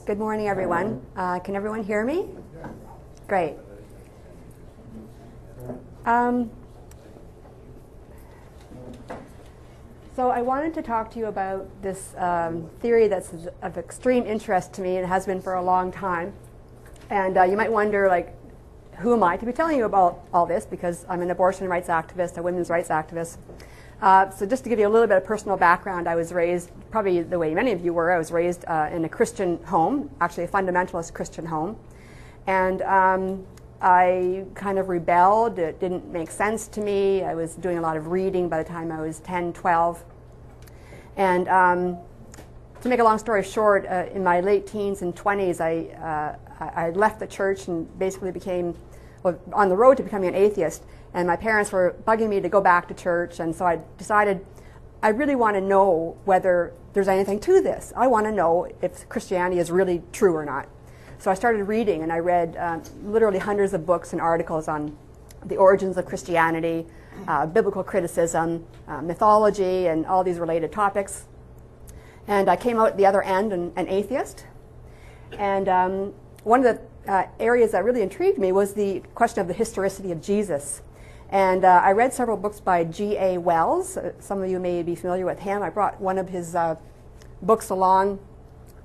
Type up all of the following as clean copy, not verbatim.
Good morning, everyone. Can everyone hear me? Great. So I wanted to talk to you about this theory that's of extreme interest to me and has been for a long time. And you might wonder, like, who am I to be telling you about all this? Because I'm an abortion rights activist, a women's rights activist. So just to give you a little bit of personal background, I was raised, probably the way many of you were, I was raised in a Christian home, actually a fundamentalist Christian home. And I kind of rebelled. It didn't make sense to me. I was doing a lot of reading by the time I was 10, 12. And to make a long story short, in my late teens and 20s, I left the church and basically became on the road to becoming an atheist. And my parents were bugging me to go back to church, and so I decided I really want to know whether there's anything to this. I want to know if Christianity is really true or not. So I started reading, and I read literally hundreds of books and articles on the origins of Christianity, biblical criticism, mythology, and all these related topics. And I came out the other end an atheist. And one of the areas that really intrigued me was the question of the historicity of Jesus. And I read several books by G.A. Wells. Some of you may be familiar with him. I brought one of his books along.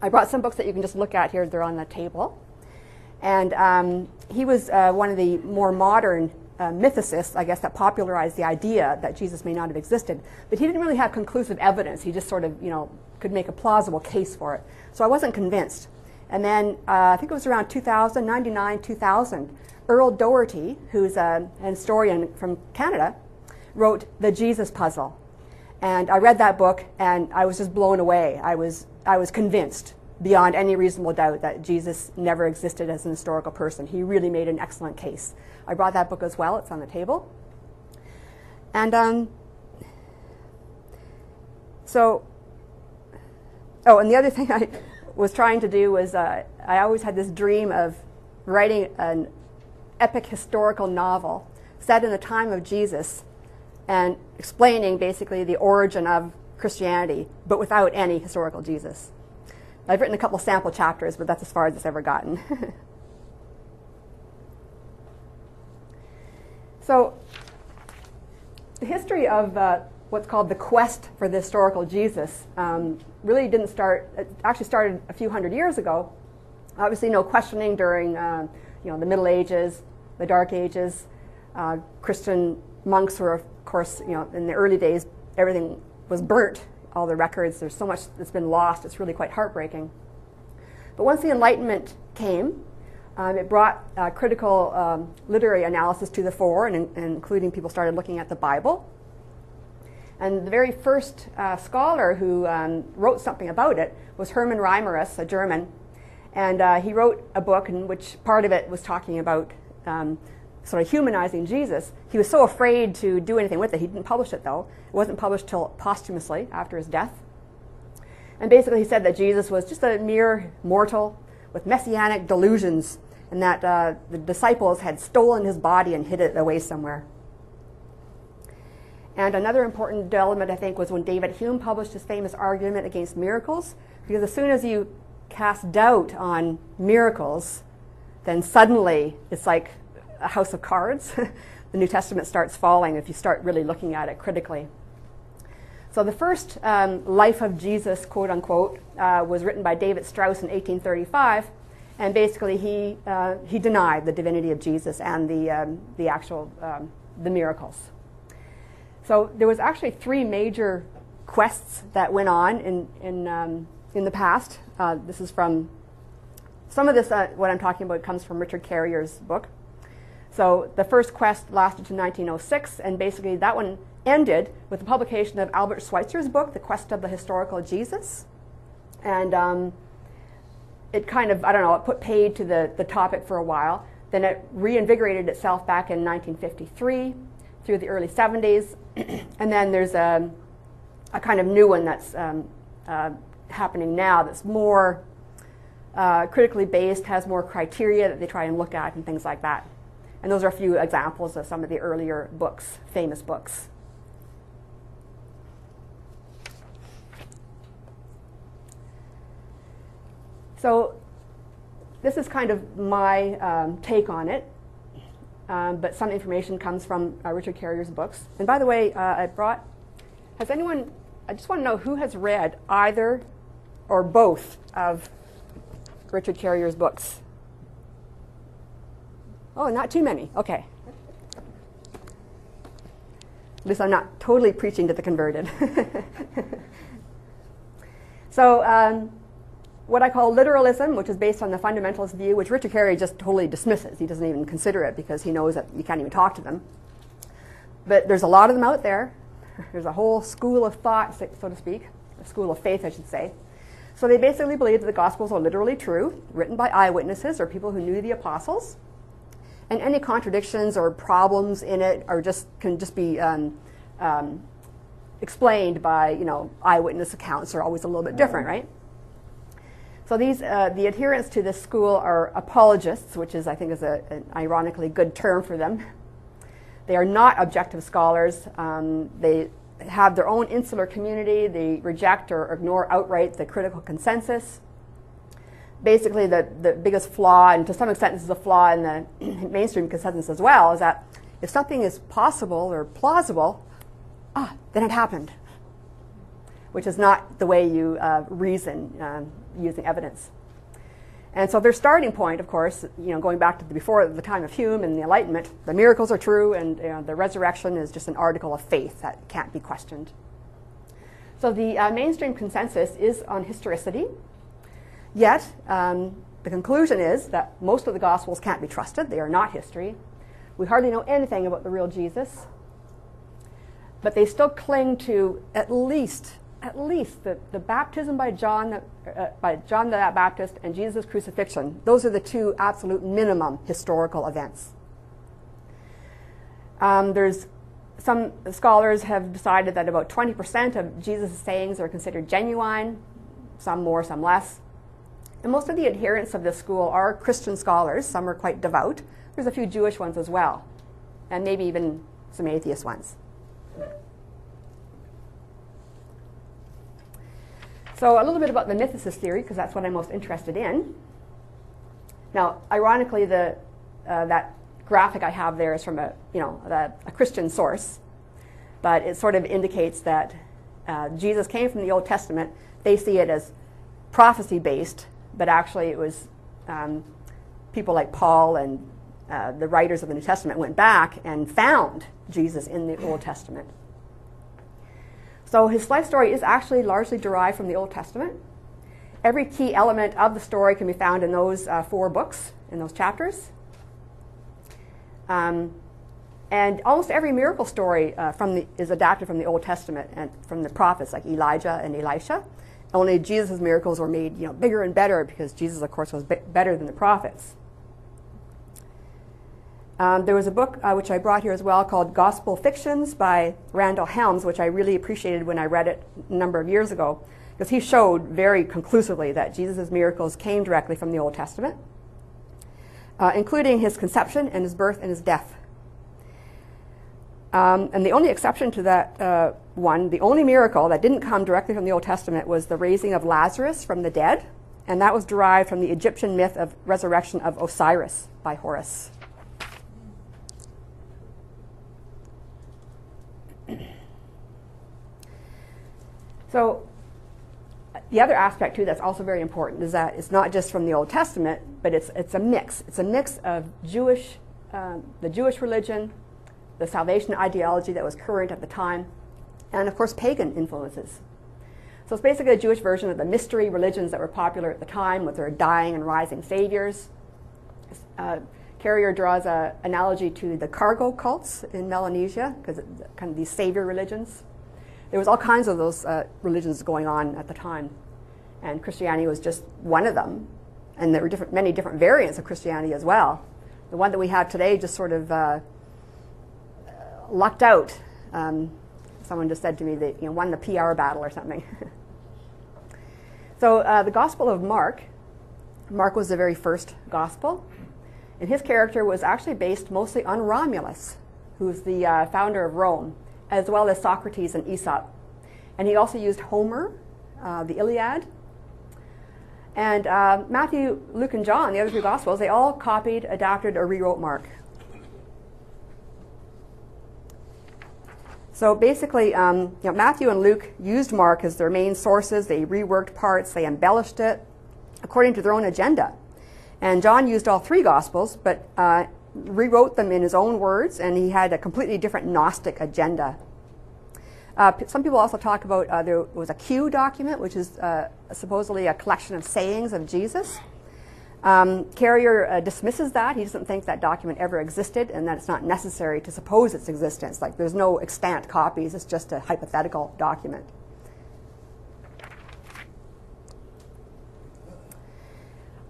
I brought some books that you can just look at here. They're on the table. And he was one of the more modern mythicists, I guess, that popularized the idea that Jesus may not have existed. But he didn't really have conclusive evidence. He just sort of, could make a plausible case for it. So I wasn't convinced. And then I think it was around 2000, 99, 2000, Earl Doherty, who's an historian from Canada, wrote The Jesus Puzzle. And I read that book, and I was just blown away. I was convinced beyond any reasonable doubt that Jesus never existed as an historical person. He really made an excellent case. I brought that book as well. It's on the table. And and the other thing I was trying to do was I always had this dream of writing an epic historical novel set in the time of Jesus and explaining basically the origin of Christianity, but without any historical Jesus. I've written a couple sample chapters, but that's as far as it's ever gotten. So the history of what's called the quest for the historical Jesus really didn't start, it actually started a few hundred years ago. Obviously no questioning during the Middle Ages, the Dark Ages. Christian monks were, of course, in the early days, everything was burnt, all the records. There's so much that's been lost. It's really quite heartbreaking. But once the Enlightenment came, it brought critical literary analysis to the fore, and including people started looking at the Bible. And the very first scholar who wrote something about it was Hermann Reimarus, a German. And he wrote a book in which part of it was talking about sort of humanizing Jesus. He was so afraid to do anything with it. He didn't publish it, though. It wasn't published till posthumously after his death. And basically he said that Jesus was just a mere mortal with messianic delusions, and that the disciples had stolen his body and hid it away somewhere. And another important development, I think, was when David Hume published his famous argument against miracles, because as soon as you cast doubt on miracles, then suddenly it's like a house of cards. The New Testament starts falling if you start really looking at it critically. So the first life of Jesus, quote unquote, was written by David Strauss in 1835, and basically he denied the divinity of Jesus and the actual the miracles. So there was actually three major quests that went on in the past. This is from some of this. What I'm talking about comes from Richard Carrier's book. So the first quest lasted to 1906, and basically that one ended with the publication of Albert Schweitzer's book, The Quest of the Historical Jesus. And it kind of, it put paid to the topic for a while. Then it reinvigorated itself back in 1953 through the early 70s. And then there's a kind of new one that's happening now that's more critically based, has more criteria that they try and look at and things like that. And those are a few examples of some of the earlier books, famous books. So this is kind of my take on it, but some information comes from Richard Carrier's books. And by the way, has anyone, I just want to know who has read either or both of Richard Carrier's books? Oh, not too many. Okay. At least I'm not totally preaching to the converted. So what I call literalism, which is based on the fundamentalist view, which Richard Carrier just totally dismisses. He doesn't even consider it because he knows that you can't even talk to them. But there's a lot of them out there. There's a whole school of thought, so to speak, a school of faith, I should say. So they basically believe that the Gospels are literally true, written by eyewitnesses or people who knew the apostles. And any contradictions or problems in it can just be explained by, eyewitness accounts are always a little bit different, right? So these, the adherents to this school are apologists, which is, I think, is an ironically good term for them. They are not objective scholars. They have their own insular community. They reject or ignore outright the critical consensus. Basically, the biggest flaw, and to some extent this is a flaw in the mainstream consensus as well, is that if something is possible or plausible, then it happened, which is not the way you reason using evidence. And so their starting point, of course, going back to before the time of Hume and the Enlightenment, the miracles are true, and the resurrection is just an article of faith that can't be questioned. So the mainstream consensus is on historicity. Yet, the conclusion is that most of the Gospels can't be trusted. They are not history. We hardly know anything about the real Jesus. But they still cling to at least the baptism by John the Baptist and Jesus' crucifixion. Those are the two absolute minimum historical events. There's some scholars have decided that about 20% of Jesus' sayings are considered genuine, some more, some less. And most of the adherents of this school are Christian scholars. Some are quite devout. There's a few Jewish ones as well, and maybe even some atheist ones. So a little bit about the mythicist theory, because that's what I'm most interested in. Now, ironically, that graphic I have there is from a Christian source, but it sort of indicates that Jesus came from the Old Testament. They see it as prophecy-based, but actually it was people like Paul and the writers of the New Testament went back and found Jesus in the Old Testament. So his life story is actually largely derived from the Old Testament. Every key element of the story can be found in those 4 books, in those chapters. And almost every miracle story is adapted from the Old Testament and from the prophets like Elijah and Elisha. Only Jesus' miracles were made bigger and better because Jesus, of course, was better than the prophets. There was a book which I brought here as well called Gospel Fictions by Randall Helms, which I really appreciated when I read it a number of years ago, because he showed very conclusively that Jesus' miracles came directly from the Old Testament, including his conception and his birth and his death. And the only exception to that the only miracle that didn't come directly from the Old Testament was the raising of Lazarus from the dead, and that was derived from the Egyptian myth of resurrection of Osiris by Horus. So the other aspect, too, that's also very important is that it's not just from the Old Testament, but it's a mix. It's a mix of the Jewish religion, the salvation ideology that was current at the time, and, of course, pagan influences. So it's basically a Jewish version of the mystery religions that were popular at the time with their dying and rising saviors. Carrier draws an analogy to the cargo cults in Melanesia, because kind of these savior religions. There was all kinds of those religions going on at the time, and Christianity was just one of them. And there were many different variants of Christianity as well. The one that we have today just sort of lucked out. Someone just said to me that won the PR battle or something. So the Gospel of Mark was the very first gospel, and his character was actually based mostly on Romulus, who's the founder of Rome, as well as Socrates and Aesop. And he also used Homer, the Iliad. And Matthew, Luke, and John, the other three Gospels, they all copied, adapted, or rewrote Mark. So basically, Matthew and Luke used Mark as their main sources. They reworked parts, they embellished it according to their own agenda. And John used all three Gospels, but rewrote them in his own words, and he had a completely different Gnostic agenda. Some people also talk about there was a Q document, which is supposedly a collection of sayings of Jesus. Carrier dismisses that. He doesn't think that document ever existed, and that it's not necessary to suppose its existence. Like, there's no extant copies. It's just a hypothetical document.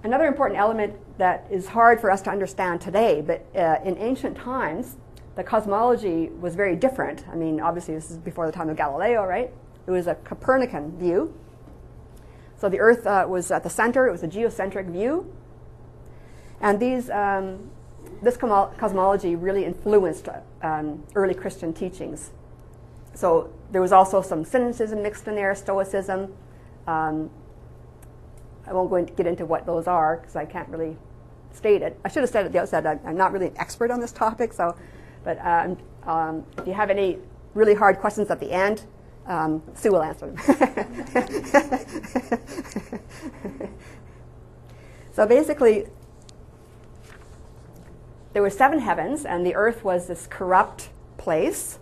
Another important element that is hard for us to understand today, but in ancient times, the cosmology was very different. I mean, obviously, this is before the time of Galileo, right? It was a Copernican view. So the Earth was at the center. It was a geocentric view. And this cosmology really influenced early Christian teachings. So there was also some cynicism mixed in there, Stoicism. I won't go into, get into what those are because I can't really state it. I should have said at the outset I'm not really an expert on this topic. So, but if you have any really hard questions at the end, Sue will answer them. So basically, there were 7 heavens, and the earth was this corrupt place.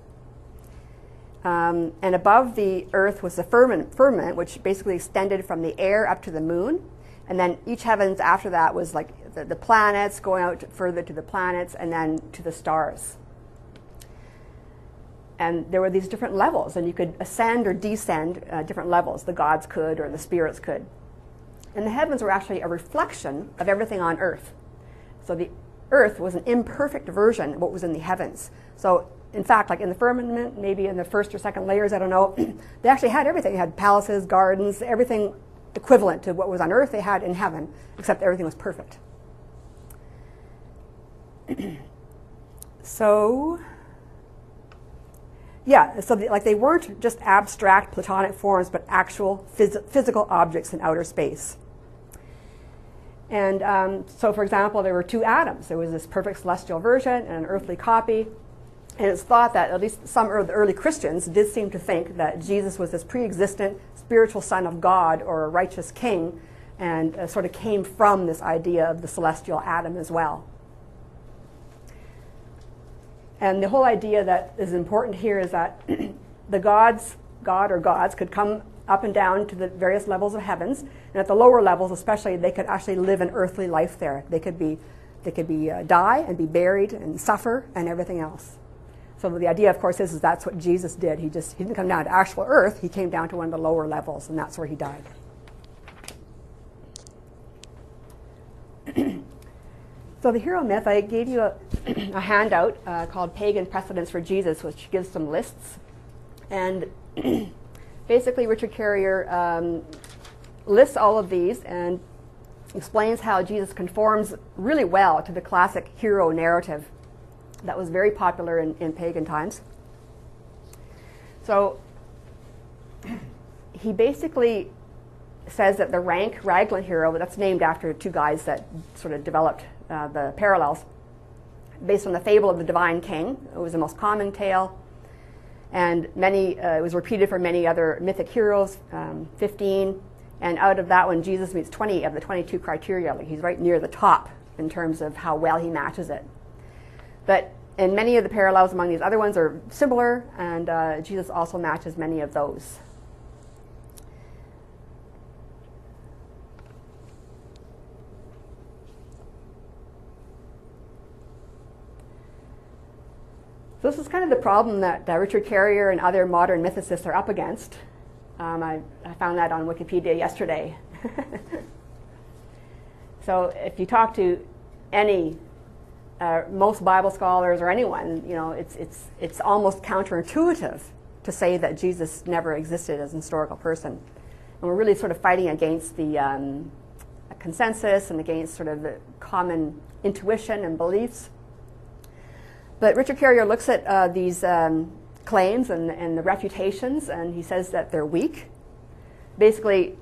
And above the earth was the firmament, which basically extended from the air up to the moon. And then each heavens after that was like the planets, going out further to the planets, and then to the stars. And there were these different levels, and you could ascend or descend different levels. The gods could, or the spirits could. And the heavens were actually a reflection of everything on earth. So the earth was an imperfect version of what was in the heavens. So in fact, like in the firmament, maybe in the first or second layers, I don't know, they actually had everything. They had palaces, gardens, everything equivalent to what was on earth they had in heaven, except everything was perfect. So, yeah, so they weren't just abstract Platonic forms, but actual physical objects in outer space. And so, for example, there were 2 atoms. There was this perfect celestial version and an earthly copy. And it's thought that at least some of the early Christians did seem to think that Jesus was this pre-existent spiritual son of God or a righteous king, and sort of came from this idea of the celestial atom as well. And the whole idea that is important here is that the God or gods could come up and down to the various levels of heavens, and at the lower levels especially, they could actually live an earthly life there. They could die and be buried and suffer and everything else. So the idea, of course, is that's what Jesus did. He didn't come down to actual earth. He came down to one of the lower levels, and that's where he died. So the hero myth, I gave you a handout called Pagan Precedents for Jesus, which gives some lists. And basically, Richard Carrier lists all of these and explains how Jesus conforms really well to the classic hero narrative that was very popular in pagan times. So he basically says that the rank Raglan hero, that's named after 2 guys that sort of developed the parallels, based on the fable of the divine king. It was the most common tale, and it was repeated for many other mythic heroes, 15, and out of that one, Jesus meets 20 of the 22 criteria. Like, he's right near the top in terms of how well he matches it. And many of the parallels among these other ones are similar, and Jesus also matches many of those. So this is kind of the problem that Richard Carrier and other modern mythicists are up against. I found that on Wikipedia yesterday. So if you talk to any most Bible scholars or anyone, it's almost counterintuitive to say that Jesus never existed as a historical person. And we're really sort of fighting against the consensus and against sort of the common intuition and beliefs. But Richard Carrier looks at these claims and the refutations, and he says that they're weak. Basically,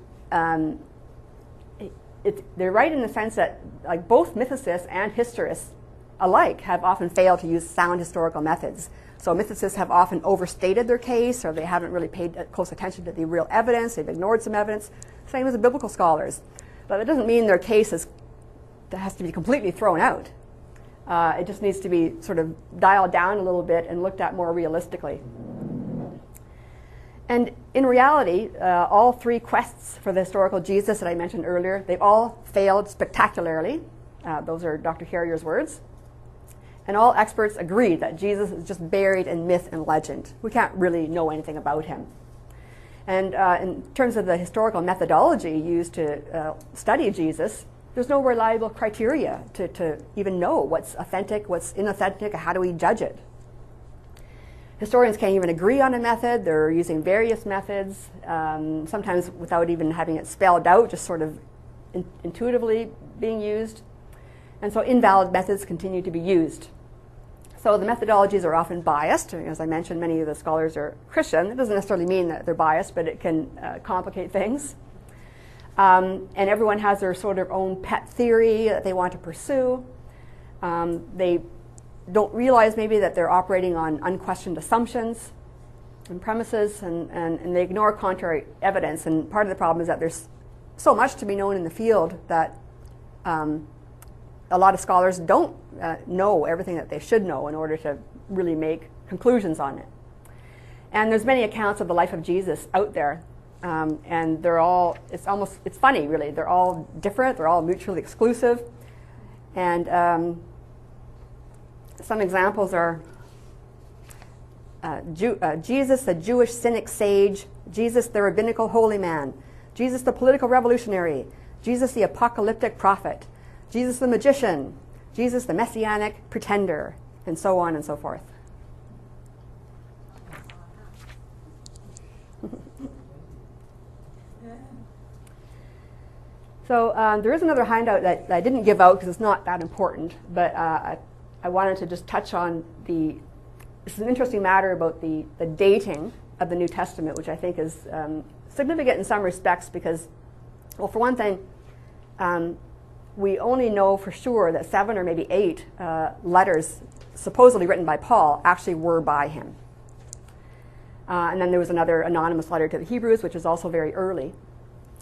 they're right in the sense that like both mythicists and historists alike have often failed to use sound historical methods. So mythicists have often overstated their case, or they haven't really paid close attention to the real evidence. They've ignored some evidence. Same as the biblical scholars. But that doesn't mean their case has to be completely thrown out. It just needs to be sort of dialed down a little bit and looked at more realistically. And in reality, all three quests for the historical Jesus that I mentioned earlier, they've all failed spectacularly. Those are Dr. Carrier's words. And all experts agree that Jesus is just buried in myth and legend. We can't really know anything about him. And in terms of the historical methodology used to study Jesus, there's no reliable criteria to even know what's authentic, what's inauthentic, how do we judge it. Historians can't even agree on a method. They're using various methods, sometimes without even having it spelled out, just sort of intuitively being used. And so invalid methods continue to be used. So the methodologies are often biased. As I mentioned, many of the scholars are Christian. It doesn't necessarily mean that they're biased, but it can complicate things. And everyone has their sort of own pet theory that they want to pursue. They don't realize maybe that they're operating on unquestioned assumptions and premises, and they ignore contrary evidence. And part of the problem is that there's so much to be known in the field that a lot of scholars don't know everything that they should know in order to really make conclusions on it. And there's many accounts of the life of Jesus out there, and they're all, it's funny really, they're all different, they're all mutually exclusive. And some examples are Jesus, the Jewish cynic sage, Jesus, the rabbinical holy man, Jesus, the political revolutionary, Jesus, the apocalyptic prophet, Jesus, the magician, Jesus, the messianic pretender, and so on and so forth. So there is another handout that I didn't give out because it's not that important, but I wanted to just touch on this is an interesting matter about the dating of the New Testament, which I think is significant in some respects because, well, for one thing, we only know for sure that 7 or maybe 8 letters supposedly written by Paul actually were by him. And then there was another anonymous letter to the Hebrews, which is also very early.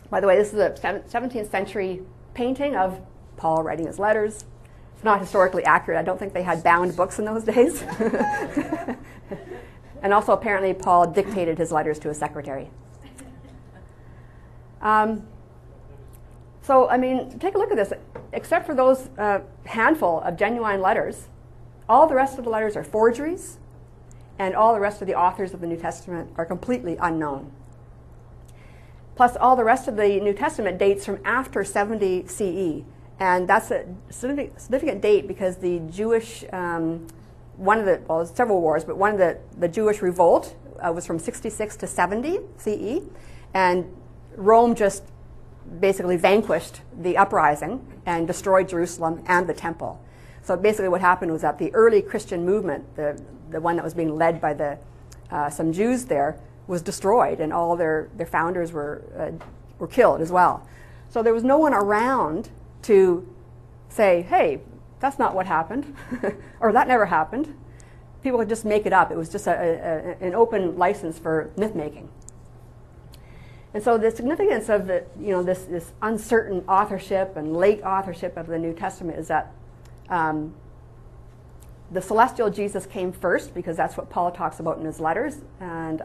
By the way, this is a 17th century painting of Paul writing his letters. It's not historically accurate. I don't think they had bound books in those days. And also apparently Paul dictated his letters to his secretary. So, I mean, take a look at this. Except for those handful of genuine letters, all the rest of the letters are forgeries, and all the rest of the authors of the New Testament are completely unknown. Plus, all the rest of the New Testament dates from after 70 CE. And that's a significant date because the Jewish, several wars, but one of the Jewish revolt was from 66 to 70 CE. And Rome just basically vanquished the uprising and destroyed Jerusalem and the temple. So basically what happened was that the early Christian movement, the one that was being led by some Jews there, was destroyed, and all their founders were killed as well. So there was no one around to say, hey, that's not what happened, or that never happened. People could just make it up. It was just an open license for myth-making. And so the significance of this uncertain authorship and late authorship of the New Testament is that the celestial Jesus came first because that's what Paul talks about in his letters, and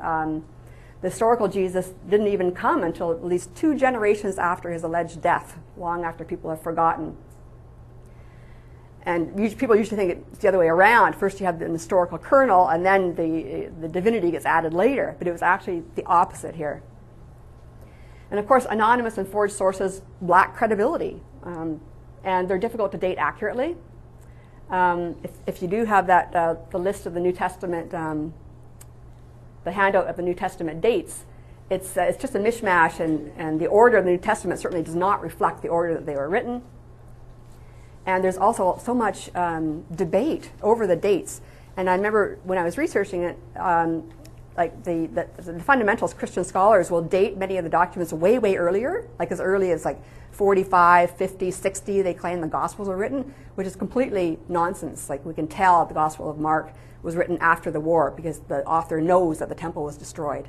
the historical Jesus didn't even come until at least 2 generations after his alleged death, long after people have forgotten. And people usually think it's the other way around. First you have the historical kernel, and then the divinity gets added later, but it was actually the opposite here. And of course, anonymous and forged sources lack credibility, and they're difficult to date accurately. If you do have that the list of the New Testament, the handout of the New Testament dates, it's just a mishmash, and the order of the New Testament certainly does not reflect the order that they were written. And there's also so much debate over the dates. And I remember when I was researching it, like the fundamentalist Christian scholars will date many of the documents way, way earlier, like as early as like 45, 50, 60, they claim the Gospels were written, which is completely nonsense. Like, we can tell the Gospel of Mark was written after the war because the author knows that the temple was destroyed.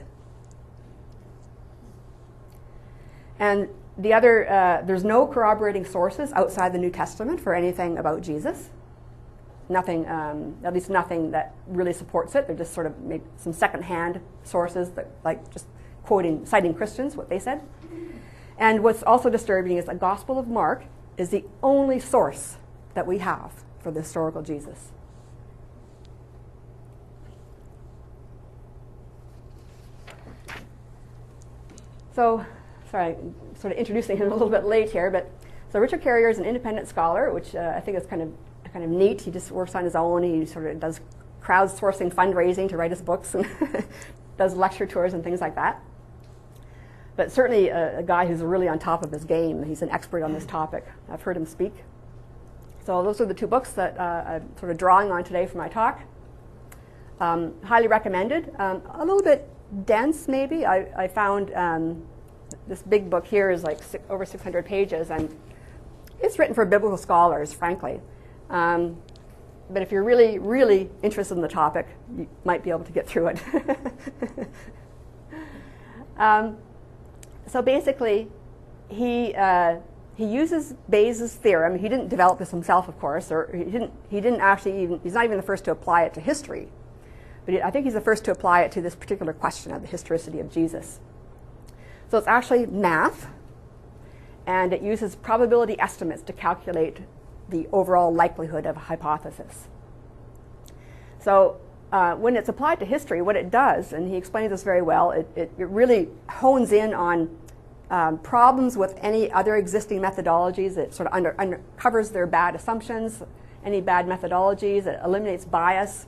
And the other, there's no corroborating sources outside the New Testament for anything about Jesus. Nothing, at least nothing that really supports it. They're just sort of some secondhand sources that, like, just citing Christians, what they said. And what's also disturbing is the Gospel of Mark is the only source that we have for the historical Jesus. So, sorry, I'm sort of introducing him a little bit late here, but so Richard Carrier is an independent scholar, which I think is kind of neat. He just works on his own. He sort of does crowdsourcing fundraising to write his books and does lecture tours and things like that. But certainly a guy who's really on top of his game. He's an expert on this topic. I've heard him speak. So those are the two books that I'm sort of drawing on today for my talk. Highly recommended. A little bit dense, maybe. I found this big book here is like over 600 pages, and it's written for biblical scholars, frankly. But if you're really, really interested in the topic, you might be able to get through it. So basically, he uses Bayes' theorem. He didn't develop this himself, of course, or he didn't actually even, he's not even the first to apply it to history. But I think he's the first to apply it to this particular question of the historicity of Jesus. So it's actually math, and it uses probability estimates to calculate the overall likelihood of a hypothesis. So when it's applied to history, what it does, and he explains this very well, it really hones in on problems with any other existing methodologies. It sort of uncovers their bad assumptions, any bad methodologies. It eliminates bias.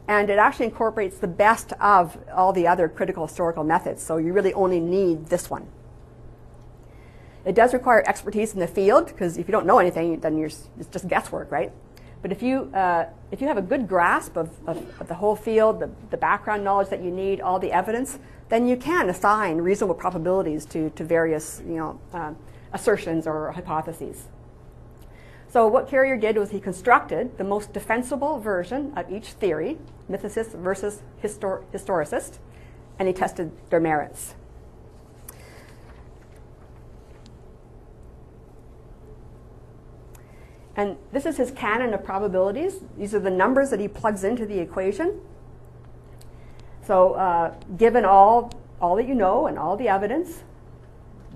And it actually incorporates the best of all the other critical historical methods. So you really only need this one. It does require expertise in the field, because if you don't know anything, then it's just guesswork, right? But if you have a good grasp of the whole field, the background knowledge that you need, all the evidence, then you can assign reasonable probabilities to various assertions or hypotheses. So what Carrier did was he constructed the most defensible version of each theory, mythicist versus historicist, and he tested their merits. And this is his canon of probabilities. These are the numbers that he plugs into the equation. So given all that you know and all the evidence,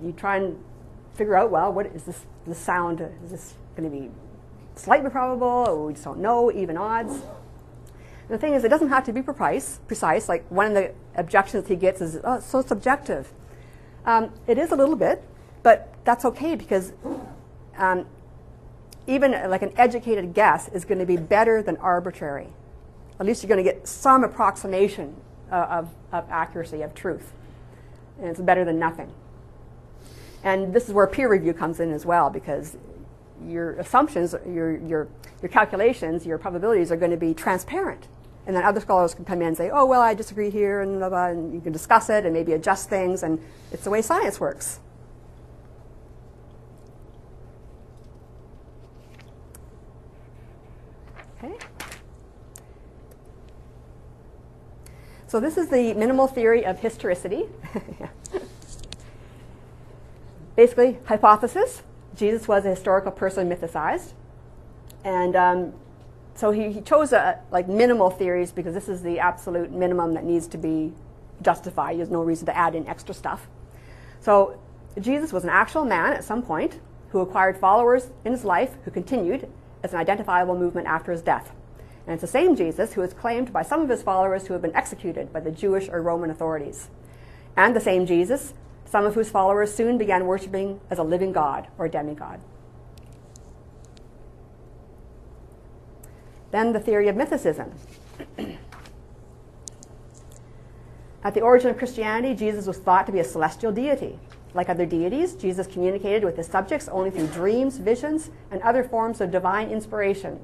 you try and figure out, well, what is the sound? Is this going to be slightly probable, or we just don't know, even odds? And the thing is, it doesn't have to be precise. Like, one of the objections he gets is, oh, it's so subjective. It is a little bit, but that's okay, because even like an educated guess is going to be better than arbitrary. At least you're going to get some approximation of accuracy, of truth. And it's better than nothing. And this is where peer review comes in as well, because your assumptions, your calculations, your probabilities are going to be transparent. And then other scholars can come in and say, oh, well, I disagree here, and blah, blah, and you can discuss it and maybe adjust things, and it's the way science works. Okay. So this is the minimal theory of historicity. Basically, hypothesis. Jesus was a historical person mythicized. And so he chose like minimal theories because this is the absolute minimum that needs to be justified. There's no reason to add in extra stuff. So Jesus was an actual man at some point who acquired followers in his life who continued as an identifiable movement after his death. And it's the same Jesus who is claimed by some of his followers to have been executed by the Jewish or Roman authorities. And the same Jesus, some of whose followers soon began worshiping as a living God or demigod. Then the theory of mythicism. At the origin of Christianity, Jesus was thought to be a celestial deity. Like other deities, Jesus communicated with his subjects only through dreams, visions, and other forms of divine inspiration.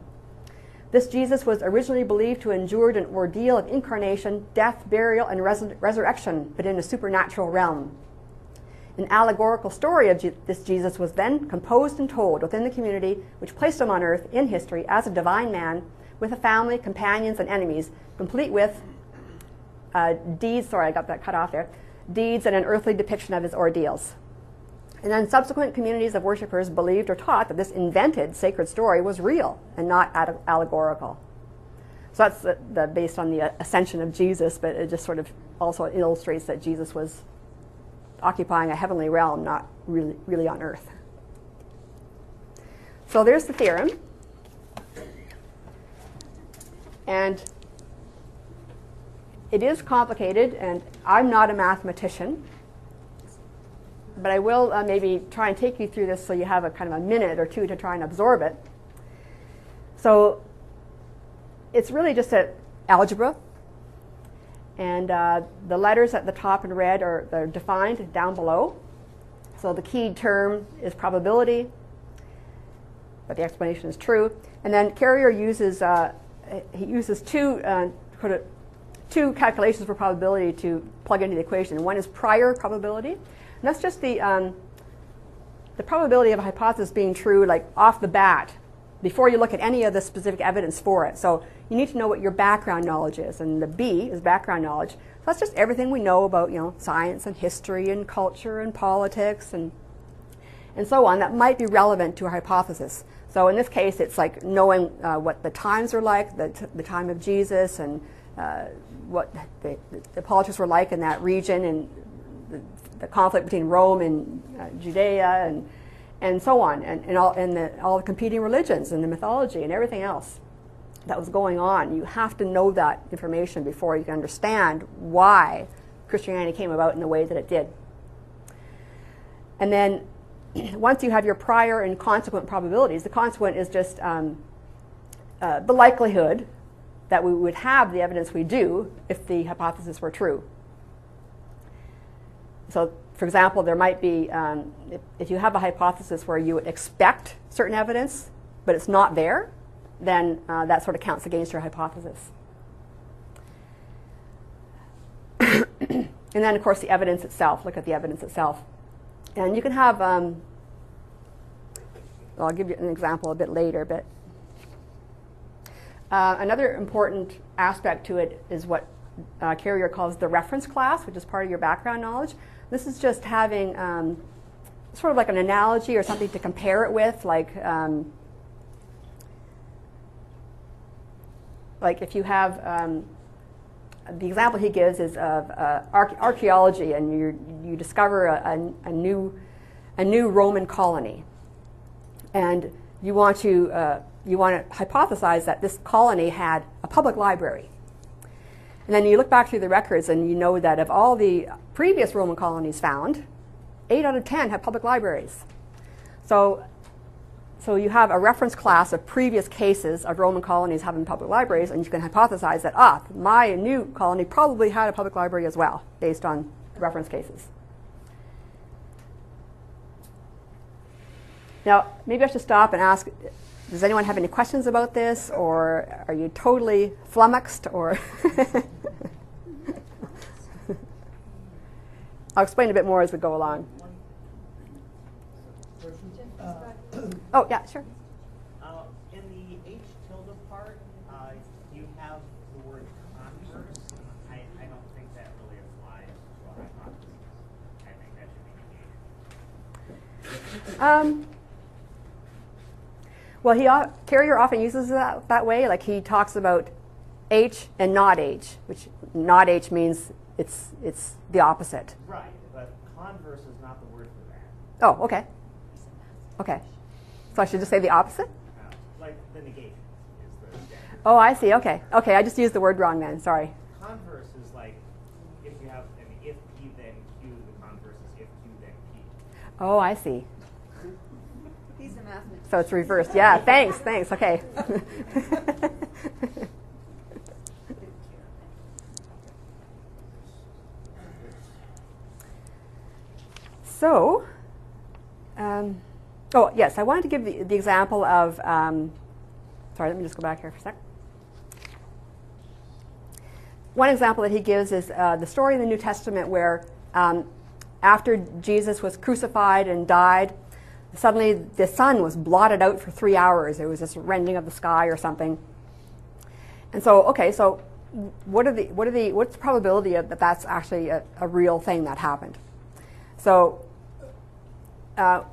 This Jesus was originally believed to have endured an ordeal of incarnation, death, burial, and resurrection, but in a supernatural realm. An allegorical story of this Jesus was then composed and told within the community, which placed him on earth in history as a divine man with a family, companions, and enemies, complete with deeds, sorry, I got that cut off there, deeds and an earthly depiction of his ordeals. And then subsequent communities of worshippers believed or taught that this invented sacred story was real and not allegorical. So that's based on the ascension of Jesus, but it just sort of also illustrates that Jesus was occupying a heavenly realm, not really on earth. So there's the theorem. And it is complicated, and I'm not a mathematician, but I will maybe try and take you through this so you have a kind of a minute or two to try and absorb it. So it's really just an algebra, and the letters at the top in red are defined down below. So the key term is probability, but the explanation is true. And then Carrier uses two calculations for probability to plug into the equation. One is prior probability, and that's just the probability of a hypothesis being true, like off the bat, before you look at any of the specific evidence for it. So you need to know what your background knowledge is, and the B is background knowledge. So that's just everything we know about, science and history and culture and politics and so on that might be relevant to a hypothesis. So in this case, it's like knowing what the times are like, the time of Jesus, and what the politics were like in that region, and the conflict between Rome and Judea, and so on, and all the competing religions and the mythology and everything else that was going on. You have to know that information before you can understand why Christianity came about in the way that it did. And then once you have your prior and consequent probabilities, the consequent is just the likelihood that we would have the evidence we do if the hypothesis were true. So, for example, there might be, if you have a hypothesis where you expect certain evidence, but it's not there, then that sort of counts against your hypothesis. And then, of course, the evidence itself. Look at the evidence itself. And you can have, well, I'll give you an example a bit later, but another important aspect to it is what Carrier calls the reference class, which is part of your background knowledge. This is just having sort of like an analogy or something to compare it with, like if you have, the example he gives is of archaeology, and you discover a new Roman colony, and you want to hypothesize that this colony had a public library. And then you look back through the records and you know that of all the previous Roman colonies found, 8 out of 10 have public libraries. So you have a reference class of previous cases of Roman colonies having public libraries, and you can hypothesize that, my new colony probably had a public library as well, based on reference cases. Now, maybe I should stop and ask, does anyone have any questions about this, or are you totally flummoxed, or I'll explain a bit more as we go along. Oh, yeah, sure. In the H tilde part, you have the word converse. I don't think that really applies to a hypothesis. I think that should be negated. Well, Carrier often uses that way. Like he talks about H and not H, which not H means it's the opposite. Right, but converse is not the word for that. Oh, okay. Okay. So I should just say the opposite? Like the negation is the standard. Oh, I see. Okay. Okay, I just used the word wrong then. Sorry. Converse is like if you have if P then Q, the converse is if Q then P. Oh, I see. He's a mathematician. So it's reversed. Yeah, thanks. Okay. So, oh, yes, I wanted to give the example of, sorry, let me just go back here for a sec. One example that he gives is the story in the New Testament where after Jesus was crucified and died, suddenly the sun was blotted out for 3 hours. There was this rending of the sky or something. And so, okay, so what's the probability of that that's actually a real thing that happened? So to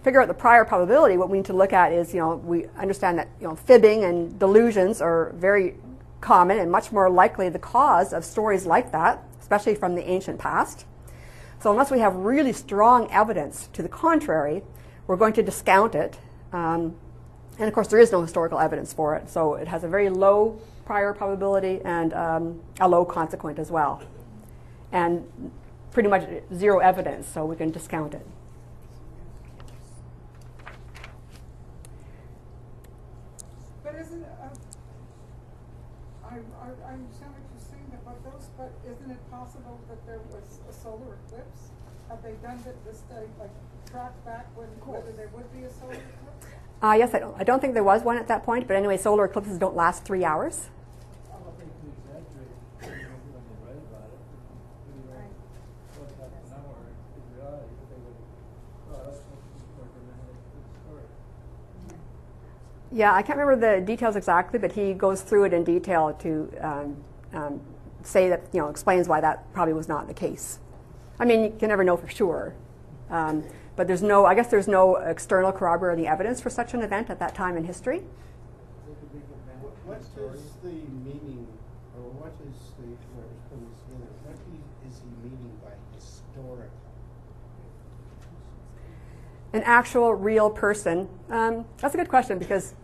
figure out the prior probability, what we need to look at is, we understand that, fibbing and delusions are very common and much more likely the cause of stories like that, especially from the ancient past. So unless we have really strong evidence to the contrary, we're going to discount it. And of course, there is no historical evidence for it. So it has a very low prior probability and a low consequent as well. And pretty much zero evidence, so we can discount it. But isn't it, I understand what you're saying about those, but isn't it possible that there was a solar eclipse? Have they done this study, like track back whether there would be a solar eclipse? Yes, I don't think there was one at that point, but anyway, solar eclipses don't last 3 hours. I don't think we exaggerate when they write about it. Right. What's happened now or in reality, they would, that's more dramatic to the story. Yeah, I can't remember the details exactly, but he goes through it in detail to say that, explains why that probably was not the case. I mean, you can never know for sure. But I guess there's no external corroborating evidence for such an event at that time in history. What is the meaning, or what is the, what is he meaning by historical? An actual real person. That's a good question, because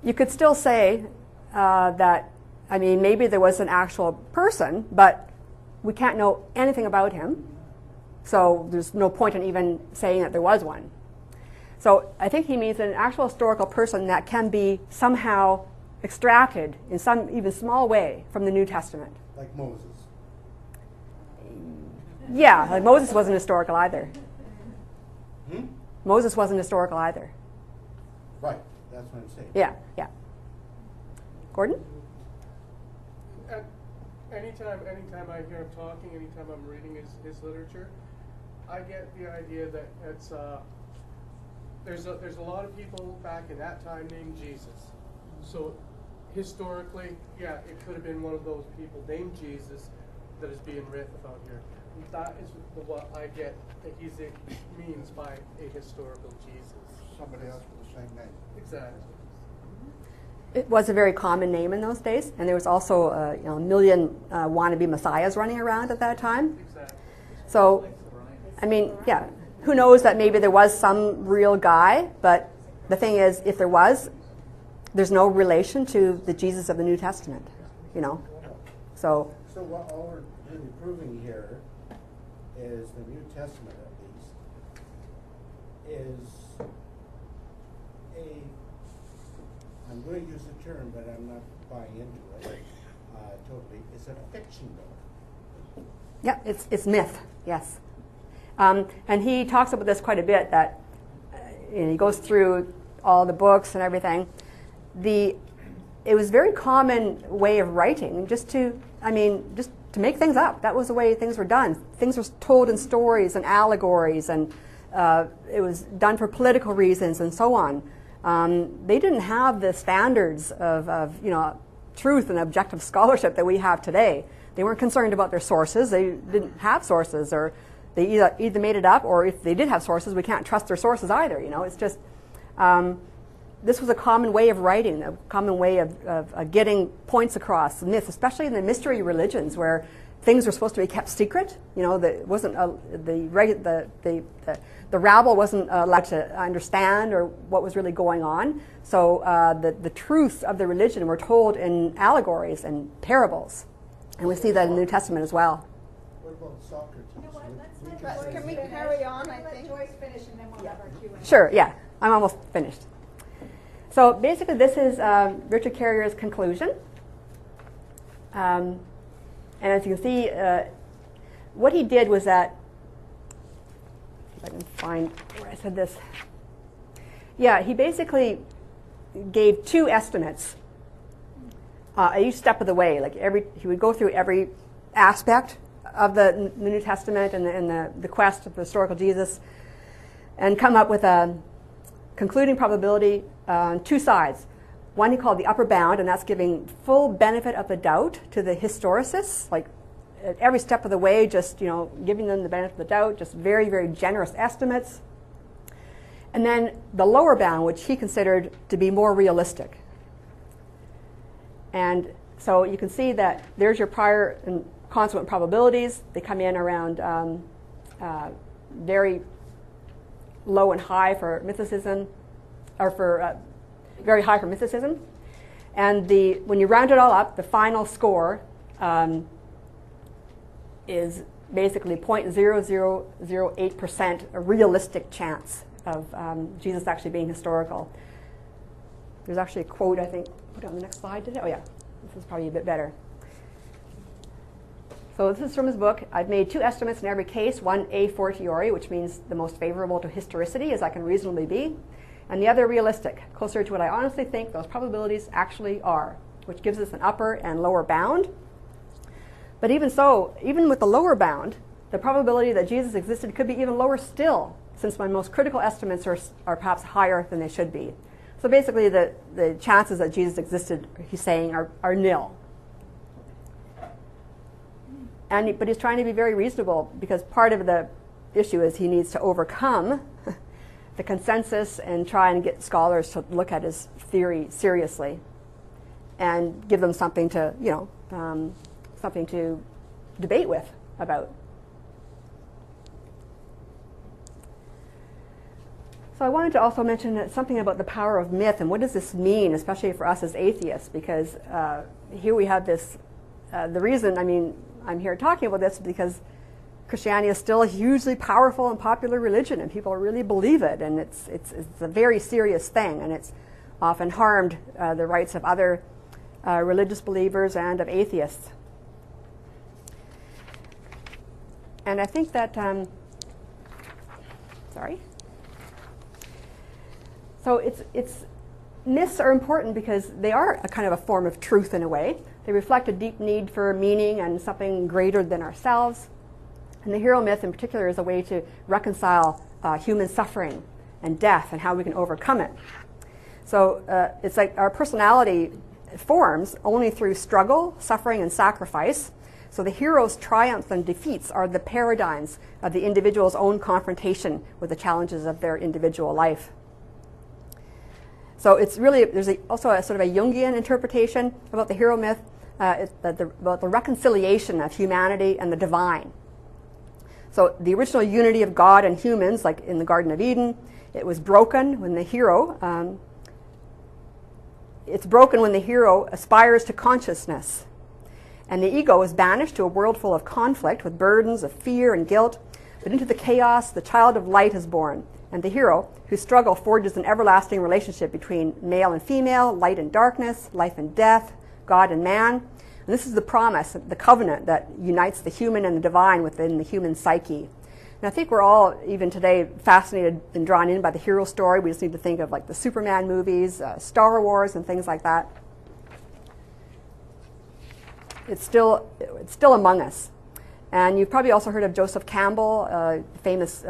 you could still say that, maybe there was an actual person, but we can't know anything about him. So there's no point in even saying that there was one. So I think he means an actual historical person that can be somehow extracted in some even small way from the New Testament. Like Moses. Yeah, like Moses wasn't historical either. Hmm? Moses wasn't historical either. Right, that's what I'm saying. Yeah. Gordon? Anytime I hear him talking, anytime I'm reading his literature, I get the idea that it's there's a lot of people back in that time named Jesus. So historically, yeah, it could have been one of those people named Jesus that is being written about here. That is what I get that he means by a historical Jesus. Somebody else with the same name. Exactly. It was a very common name in those days, and there was also a million wannabe messiahs running around at that time. Exactly. So, yeah, who knows that maybe there was some real guy, but the thing is, if there was, there's no relation to the Jesus of the New Testament, So what all we're really proving here is the New Testament, at least, is I'm going to use the term, but I'm not buying into it totally. It's a fiction book. yeah, it's myth, yes. And he talks about this quite a bit, that he goes through all the books and everything. It was a very common way of writing, just to make things up. That was the way things were done. Things were told in stories and allegories, and it was done for political reasons and so on. They didn't have the standards of truth and objective scholarship that we have today. They weren't concerned about their sources. They didn't have sources, or they either made it up, or if they did have sources, we can't trust their sources either. It's just this was a common way of writing, a common way of getting points across, myths, especially in the mystery religions where things were supposed to be kept secret. That wasn't the rabble wasn't allowed to understand or what was really going on. So the truth of the religion were told in allegories and parables, and we see that in the New Testament as well. What about Socrates? You know what, let's let Joyce. Can we carry on, I think? Let Joyce finish and then we'll have our Q&A. Sure, yeah, I'm almost finished. So basically this is Richard Carrier's conclusion. And as you can see, what he did was that, if I can find where I said this. Yeah, he basically gave two estimates at each step of the way. He would go through every aspect of the New Testament and the quest of the historical Jesus, and come up with a concluding probability on two sides. One he called the upper bound, and that's giving full benefit of the doubt to the historicists, like at every step of the way, just giving them the benefit of the doubt, just very, very generous estimates. And then the lower bound, which he considered to be more realistic. And so you can see that there's your prior and consequent probabilities. They come in around very low and high for mythicism, or for very high for mythicism. And when you round it all up, the final score is basically 0.0008% a realistic chance of Jesus actually being historical. There's actually a quote, I think, put it on the next slide, did it? Oh yeah, this is probably a bit better. So this is from his book. I've made two estimates in every case, one a fortiori, which means the most favorable to historicity as I can reasonably be, and the other realistic, closer to what I honestly think those probabilities actually are, which gives us an upper and lower bound. But even so, even with the lower bound, the probability that Jesus existed could be even lower still, since my most critical estimates are perhaps higher than they should be. So basically the chances that Jesus existed, he's saying, are nil. But he's trying to be very reasonable, because part of the issue is he needs to overcome the consensus and try and get scholars to look at his theory seriously and give them something to, something to debate with about. So I wanted to also mention something about the power of myth and what does this mean, especially for us as atheists, because here we have this, the reason, I'm here talking about this because Christianity is still a hugely powerful and popular religion, and people really believe it, and it's a very serious thing, and it's often harmed the rights of other religious believers and of atheists. And I think that, so it's myths are important because they are a kind of a form of truth in a way. They reflect a deep need for meaning and something greater than ourselves. And the hero myth in particular is a way to reconcile human suffering and death and how we can overcome it. So it's like our personality forms only through struggle, suffering, and sacrifice. So the hero's triumphs and defeats are the paradigms of the individual's own confrontation with the challenges of their individual life. So it's really, there's also a sort of a Jungian interpretation about the hero myth, about the reconciliation of humanity and the divine. So the original unity of God and humans, like in the Garden of Eden, it was broken when the hero, aspires to consciousness. And the ego is banished to a world full of conflict with burdens of fear and guilt. But into the chaos, the child of light is born. And the hero, whose struggle forges an everlasting relationship between male and female, light and darkness, life and death, God and man. And this is the promise, the covenant that unites the human and the divine within the human psyche. And I think we're all, even today, fascinated and drawn in by the hero story. We just need to think of like the Superman movies, Star Wars, and things like that. It's still among us. And you've probably also heard of Joseph Campbell, a famous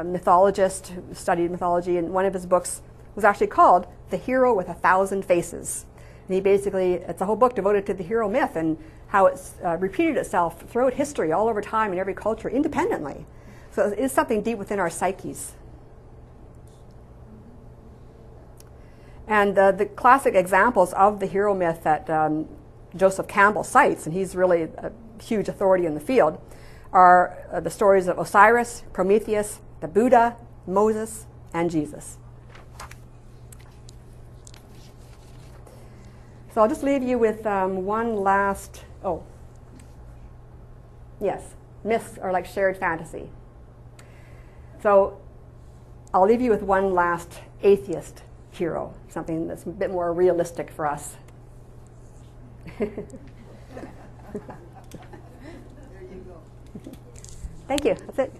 mythologist who studied mythology, and one of his books was actually called The Hero with 1,000 Faces. And he basically, it's a whole book devoted to the hero myth and how it's repeated itself throughout history, all over time, in every culture, independently. So it is something deep within our psyches. And the classic examples of the hero myth that Joseph Campbell cites, and he's really a huge authority in the field, are the stories of Osiris, Prometheus, the Buddha, Moses, and Jesus. So I'll just leave you with one last, myths are like shared fantasy. So I'll leave you with one last atheist hero, something that's a bit more realistic for us. There you go. Thank you. That's it.